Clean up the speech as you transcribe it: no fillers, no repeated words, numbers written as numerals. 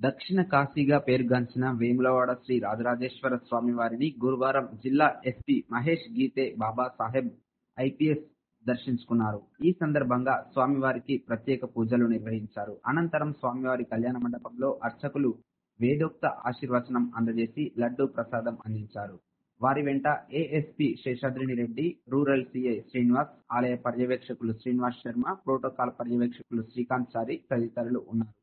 దక్షిణ కాశీగా పేరుగాంచిన వేములవాడ శ్రీ రాజరాజేశ్వర స్వామివారిని గురువారం జిల్లా ఎస్పీ మహేష్ గీతే బాబాసాహెబ్ ఐపీఎస్ దర్శించుకున్నారు. ఈ సందర్భంగా స్వామివారికి ప్రత్యేక పూజలు నిర్వహించారు. అనంతరం స్వామివారి కళ్యాణ మండపంలో అర్చకులు వేదోక్త ఆశీర్వచనం అందజేసి లడ్డూ ప్రసాదం అందించారు. వారి వెంట ఏఎస్పీ శేషాద్రిరెడ్డి, రూరల్ సీఐ శ్రీనివాస్, ఆలయ పర్యవేక్షకులు శ్రీనివాస్ శర్మ, ప్రోటోకాల్ పర్యవేక్షకులు శ్రీకాంత్ చారి తదితరులు ఉన్నారు.